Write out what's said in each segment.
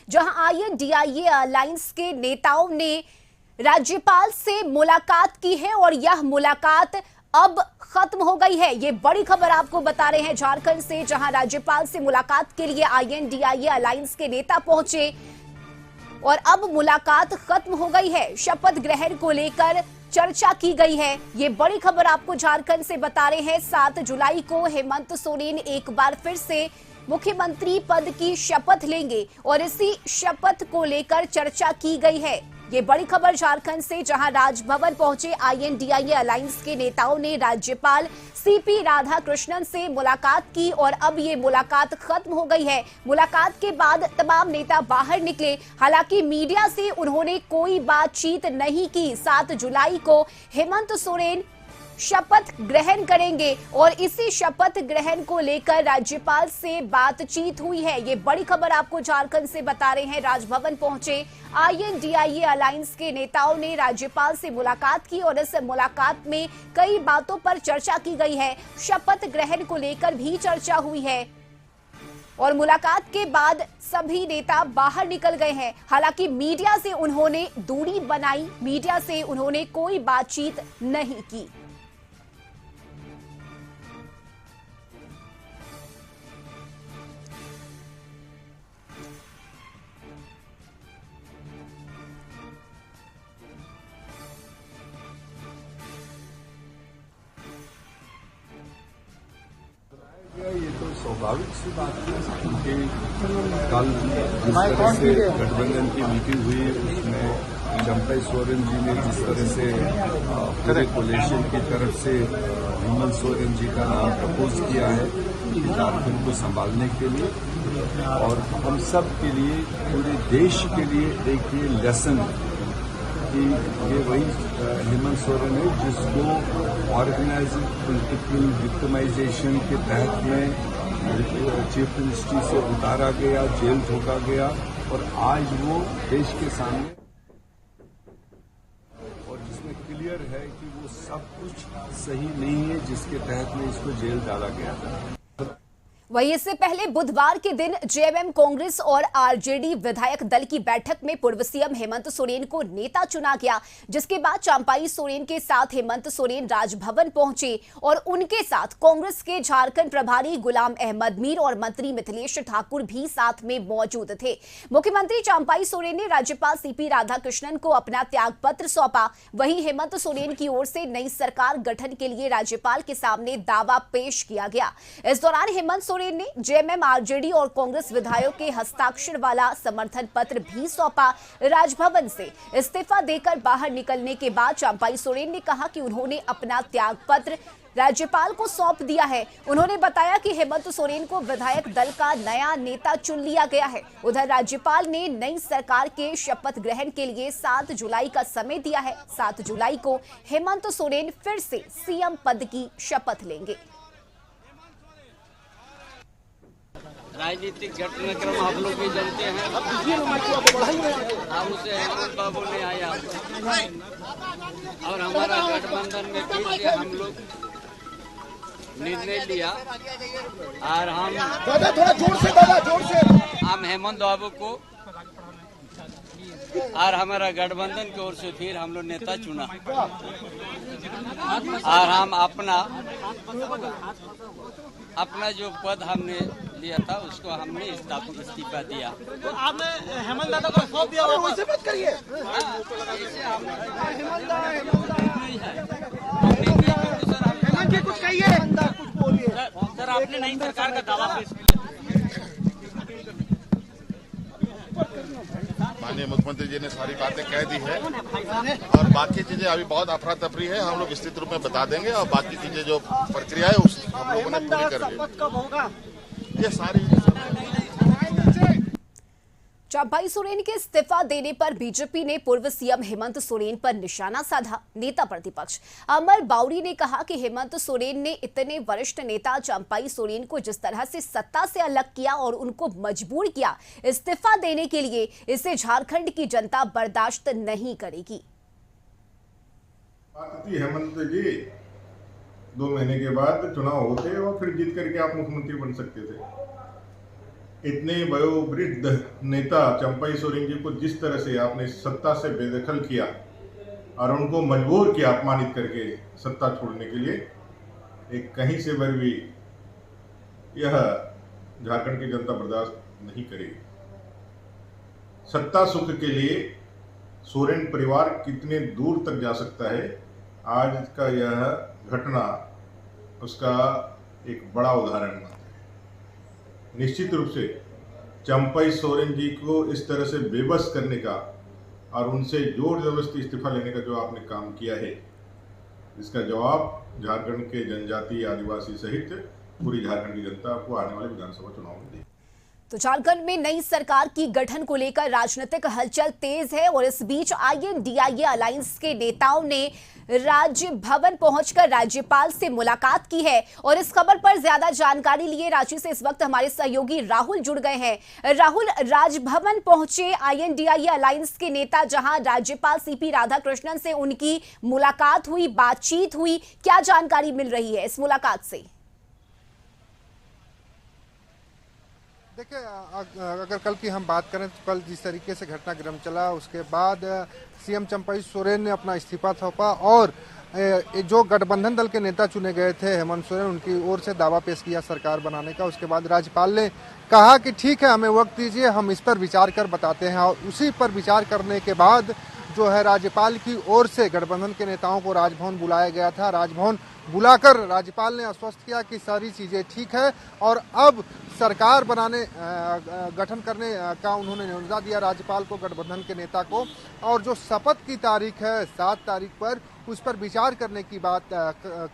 जहां INDIA alliance के नेताओं ने राज्यपाल से मुलाकात की है और यह मुलाकात अब खत्म हो गई है। ये बड़ी खबर आपको बता रहे हैं झारखंड से, जहां राज्यपाल से मुलाकात के लिए आईएनडीआईए अलायंस के नेता पहुंचे और अब मुलाकात खत्म हो गई है। शपथ ग्रहण को लेकर चर्चा की गई है। ये बड़ी खबर आपको झारखंड से बता रहे हैं। 7 जुलाई को हेमंत सोरेन एक बार फिर से मुख्यमंत्री पद की शपथ लेंगे और इसी शपथ को लेकर चर्चा की गई है। ये बड़ी खबर झारखंड से, जहां राजभवन पहुंचे आईएनडीआईए अलायंस के नेताओं ने राज्यपाल सीपी राधाकृष्णन से मुलाकात की और अब ये मुलाकात खत्म हो गई है। मुलाकात के बाद तमाम नेता बाहर निकले, हालांकि मीडिया से उन्होंने कोई बातचीत नहीं की। 7 जुलाई को हेमंत सोरेन शपथ ग्रहण करेंगे और इसी शपथ ग्रहण को लेकर राज्यपाल से बातचीत हुई है। ये बड़ी खबर आपको झारखंड से बता रहे हैं। राजभवन पहुंचे आईएनडीआईए अलायंस के नेताओं ने राज्यपाल से मुलाकात की और इस मुलाकात में कई बातों पर चर्चा की गई है। शपथ ग्रहण को लेकर भी चर्चा हुई है और मुलाकात के बाद सभी नेता बाहर निकल गए हैं। हालांकि मीडिया से उन्होंने दूरी बनाई, मीडिया से उन्होंने कोई बातचीत नहीं की। ये तो स्वाभाविक सी बात है कि कल जिस तरह से गठबंधन की मीटिंग हुई उसमें चंपाई सोरेन जी ने जिस तरह से पूरे कोलिशन की तरफ से हेमंत सोरेन जी का नाम प्रपोज किया है झारखंड को संभालने के लिए और हम सब के लिए, पूरे देश के लिए एक ये लेसन कि ये वही हेमंत सोरेन है जिसको ऑर्गेनाइज्ड पॉलिटिकल विक्टिमाइजेशन के तहत में चीफ मिनिस्ट्री से उतारा गया, जेल ठोका गया और आज वो देश के सामने और जिसमें क्लियर है कि वो सब कुछ सही नहीं है जिसके तहत में इसको जेल डाला गया था। वहीं इससे पहले बुधवार के दिन जेएमएम कांग्रेस और आरजेडी विधायक दल की बैठक में पूर्व सीएम हेमंत सोरेन को नेता चुना गया, जिसके बाद चंपाई सोरेन के साथ हेमंत सोरेन राजभवन पहुंचे और उनके साथ कांग्रेस के झारखंड प्रभारी गुलाम अहमद मीर और मंत्री मिथिलेश ठाकुर भी साथ में मौजूद थे। मुख्यमंत्री चंपाई सोरेन ने राज्यपाल सीपी राधाकृष्णन को अपना त्यागपत्र सौंपा। वहीं हेमंत सोरेन की ओर से नई सरकार गठन के लिए राज्यपाल के सामने दावा पेश किया गया। इस दौरान हेमंत सोरेन ने जेएमएम, आरजेडी और कांग्रेस विधायकों के हस्ताक्षर वाला समर्थन पत्र भी सौंपा। राजभवन से इस्तीफा देकर बाहर निकलने के बाद चंपाई सोरेन ने कहा कि उन्होंने अपना त्यागपत्र राज्यपाल को सौंप दिया है। उन्होंने बताया कि हेमंत सोरेन को विधायक दल का नया नेता चुन लिया गया है। उधर राज्यपाल ने नई सरकार के शपथ ग्रहण के लिए 7 जुलाई का समय दिया है। 7 जुलाई को हेमंत सोरेन फिर से सीएम पद की शपथ लेंगे। राजनीतिक घटनाक्रम आप लोग भी जानते हैं। हम उसे हेमंत बाबू ने आया और हमारा गठबंधन में फिर से हम लोग निर्णय लिया और हम हेमंत बाबू को और हमारा गठबंधन की ओर से फिर हम लोग नेता चुना और हम अपना जो पद हमने लिया था उसको हमने इस्तीफा दिया। तो आपने हेमंत दादा को सौंप दिया, वैसे मत करिए। हेमंत जी कुछ कहिए, कुछ बोलिए। सर आपने नई सरकार का दावा पेश किया। माननीय मुख्यमंत्री जी ने सारी बातें कह दी है और बाकी चीजें अभी बहुत अफरा तफरी है, हम लोग विस्तृत रूप में बता देंगे और बाकी चीजें जो प्रक्रिया है उस हम लोगों ने पूरी कर ली। ये सारी चंपाई सोरेन के इस्तीफा देने पर बीजेपी ने पूर्व सीएम हेमंत सोरेन पर निशाना साधा। नेता प्रतिपक्ष अमर बाउरी ने कहा कि हेमंत सोरेन ने इतने वरिष्ठ नेता चंपाई सोरेन को जिस तरह से सत्ता से अलग किया और उनको मजबूर किया इस्तीफा देने के लिए, इसे झारखंड की जनता बर्दाश्त नहीं करेगी। हेमंत जी 2 महीने के बाद चुनाव होते और फिर जीत करके आप मुख्यमंत्री बन सकते थे। इतने वयोवृद्ध नेता चंपई सोरेन जी को जिस तरह से आपने सत्ता से बेदखल किया और उनको मजबूर किया अपमानित करके सत्ता छोड़ने के लिए, एक कहीं से भी यह झारखंड की जनता बर्दाश्त नहीं करेगी। सत्ता सुख के लिए सोरेन परिवार कितने दूर तक जा सकता है, आज का यह घटना उसका एक बड़ा उदाहरण है। निश्चित रूप से चंपई सोरेन जी को इस तरह से बेबस करने का और उनसे जोर जबरदस्ती इस्तीफा लेने का जो आपने काम किया है, इसका जवाब झारखंड के जनजातीय आदिवासी सहित पूरी झारखंड की जनता को आने वाले विधानसभा चुनाव में देगी। तो झारखंड में नई सरकार की गठन को लेकर राजनीतिक हलचल तेज है और इस बीच INDIA अलायंस के नेताओं ने राजभवन पहुंचकर राज्यपाल से मुलाकात की है और इस खबर पर ज्यादा जानकारी लिए रांची से इस वक्त हमारे सहयोगी राहुल जुड़ गए हैं। राहुल, राजभवन पहुंचे INDIA अलायंस के नेता, जहां राज्यपाल CP राधाकृष्णन से उनकी मुलाकात हुई, बातचीत हुई, क्या जानकारी मिल रही है इस मुलाकात से? देखिए, अगर कल की हम बात करें तो कल जिस तरीके से घटनाक्रम चला, उसके बाद CM चंपई सोरेन ने अपना इस्तीफा सौंपा और जो गठबंधन दल के नेता चुने गए थे हेमंत सोरेन, उनकी ओर से दावा पेश किया सरकार बनाने का। उसके बाद राज्यपाल ने कहा कि ठीक है, हमें वक्त दीजिए, हम इस पर विचार कर बताते हैं। और उसी पर विचार करने के बाद जो है राज्यपाल की ओर से गठबंधन के नेताओं को राजभवन बुलाया गया था। राजभवन बुलाकर राज्यपाल ने आश्वस्त किया कि सारी चीजें ठीक है और अब सरकार बनाने गठन करने का उन्होंने न्योता दिया राज्यपाल को, गठबंधन के नेता को। और जो शपथ की तारीख है 7 तारीख पर, उस पर विचार करने की बात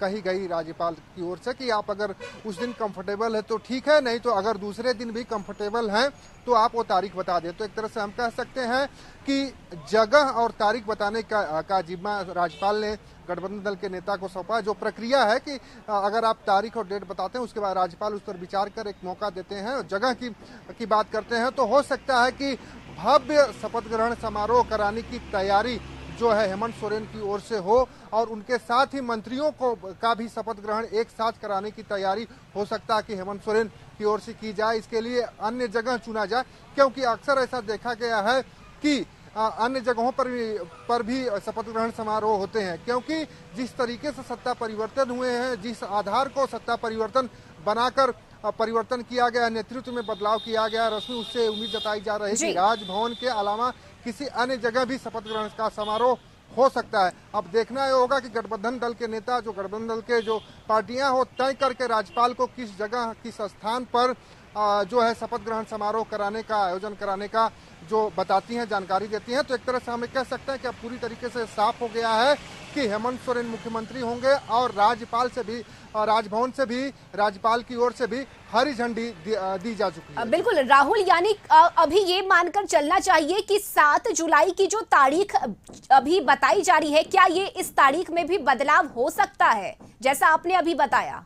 कही गई राज्यपाल की ओर से कि आप अगर उस दिन कंफर्टेबल है तो ठीक है, नहीं तो अगर दूसरे दिन भी कंफर्टेबल हैं तो आप वो तारीख बता दें। तो एक तरह से हम कह सकते हैं कि जगह और तारीख बताने का जिम्मा राज्यपाल ने गठबंधन दल के नेता को सौंपा। जो प्रक्रिया है कि अगर आप तारीख और डेट बताते हैं, उसके बाद राज्यपाल उस पर विचार कर एक मौका देते हैं और जगह की बात करते हैं, तो हो सकता है कि भव्य शपथ ग्रहण समारोह कराने की तैयारी जो है हेमंत सोरेन की ओर से हो और उनके साथ ही मंत्रियों का भी शपथ ग्रहण एक साथ कराने की तैयारी हो सकता है कि हेमंत सोरेन की ओर से की जाए। इसके लिए अन्य जगह चुना जाए, क्योंकि अक्सर ऐसा देखा गया है कि अन्य जगहों पर भी शपथ ग्रहण समारोह होते हैं, क्योंकि जिस तरीके से सत्ता परिवर्तन हुए हैं, जिस आधार को सत्ता परिवर्तन बनाकर परिवर्तन किया गया, नेतृत्व में बदलाव किया गया, रस्मी उससे उम्मीद जताई जा रही है कि राजभवन के अलावा किसी अन्य जगह भी शपथ ग्रहण का समारोह हो सकता है। अब देखना ये होगा कि गठबंधन दल के नेता, जो गठबंधन दल के जो पार्टियां हो, तय करके राज्यपाल को किस जगह किस स्थान पर जो है शपथ ग्रहण समारोह कराने का आयोजन कराने का जो बताती हैं, जानकारी देती हैं। तो एक तरह से हमें कह सकते हैं कि अब पूरी तरीके से साफ हो गया है कि हेमंत सोरेन मुख्यमंत्री होंगे और राज्यपाल से भी, राजभवन से भी, राज्यपाल की ओर से भी हरी झंडी दी जा चुकी है। बिल्कुल राहुल, यानी अभी ये मानकर चलना चाहिए कि 7 जुलाई की जो तारीख अभी बताई जा रही है, क्या ये इस तारीख में भी बदलाव हो सकता है जैसा आपने अभी बताया?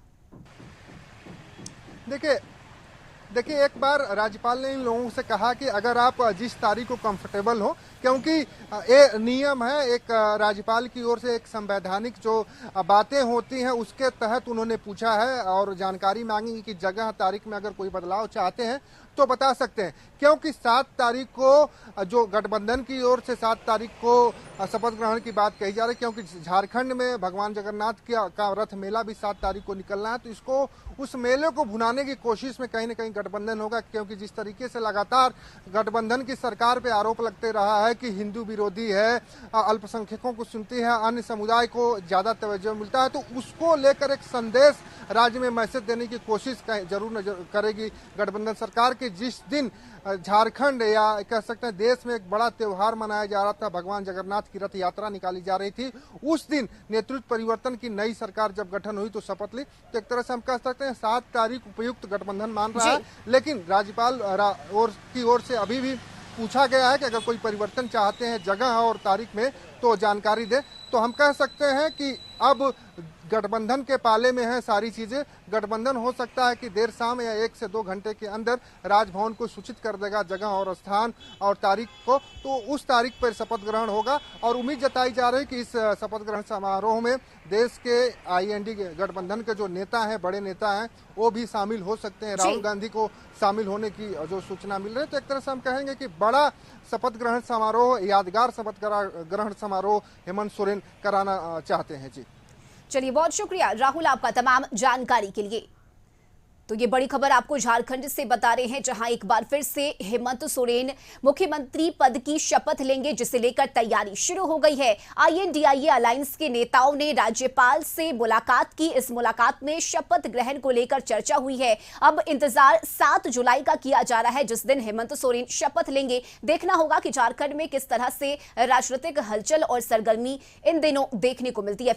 देखिए, एक बार राज्यपाल ने इन लोगों से कहा कि अगर आप जिस तारीख को कंफर्टेबल हो, क्योंकि ये नियम है, एक राज्यपाल की ओर से एक संवैधानिक जो बातें होती हैं उसके तहत उन्होंने पूछा है और जानकारी मांगी कि जगह तारीख में अगर कोई बदलाव चाहते हैं तो बता सकते हैं, क्योंकि 7 तारीख को जो गठबंधन की ओर से 7 तारीख को शपथ ग्रहण की बात कही जा रही है, क्योंकि झारखंड में भगवान जगन्नाथ का रथ मेला भी 7 तारीख को निकलना है। तो इसको, उस मेले को भुनाने की कोशिश में कहीं न कहीं गठबंधन होगा, क्योंकि जिस तरीके से लगातार गठबंधन की सरकार पे आरोप लगते रहा है कि हिंदू विरोधी है, अल्पसंख्यकों को सुनती है, अन्य समुदाय को ज्यादा तवज्जो मिलता है, तो उसको लेकर एक संदेश राज्य में मैसेज देने की कोशिश जरूर करेगी गठबंधन सरकार कि जिस दिन झारखंड या कह सकते हैं देश में एक बड़ा त्योहार मनाया जा रहा था, भगवान जगन्नाथ की रथ यात्रा निकाली जा रही थी, उस दिन नेतृत्व परिवर्तन की नई सरकार जब गठन हुई तो शपथ ली। तो एक तरह से हम कह सकते हैं 7 तारीख उपयुक्त गठबंधन मान रहा है, लेकिन राज्यपाल की ओर से अभी भी पूछा गया है कि अगर कोई परिवर्तन चाहते हैं जगह और तारीख में तो जानकारी दे। तो हम कह सकते हैं कि अब गठबंधन के पाले में है सारी चीजें। गठबंधन हो सकता है कि देर शाम या 1 से 2 घंटे के अंदर राजभवन को सूचित कर देगा जगह और स्थान और तारीख को, तो उस तारीख पर शपथ ग्रहण होगा। और उम्मीद जताई जा रही है कि इस शपथ ग्रहण समारोह में देश के IND गठबंधन के जो नेता हैं, बड़े नेता हैं, वो भी शामिल हो सकते हैं। राहुल गांधी को शामिल होने की जो सूचना मिल रही है, तो एक तरह से हम कहेंगे कि बड़ा शपथ ग्रहण समारोह, यादगार शपथ ग्रहण समारोह हेमंत सोरेन कराना चाहते हैं। जी चलिए, बहुत शुक्रिया राहुल आपका तमाम जानकारी के लिए। तो ये बड़ी खबर आपको झारखंड से बता रहे हैं, जहां एक बार फिर से हेमंत सोरेन मुख्यमंत्री पद की शपथ लेंगे, जिसे लेकर तैयारी शुरू हो गई है। INDIA अलायंस के नेताओं ने राज्यपाल से मुलाकात की। इस मुलाकात में शपथ ग्रहण को लेकर चर्चा हुई है। अब इंतजार 7 जुलाई का किया जा रहा है, जिस दिन हेमंत सोरेन शपथ लेंगे। देखना होगा कि झारखंड में किस तरह से राजनीतिक हलचल और सरगर्मी इन दिनों देखने को मिलती है।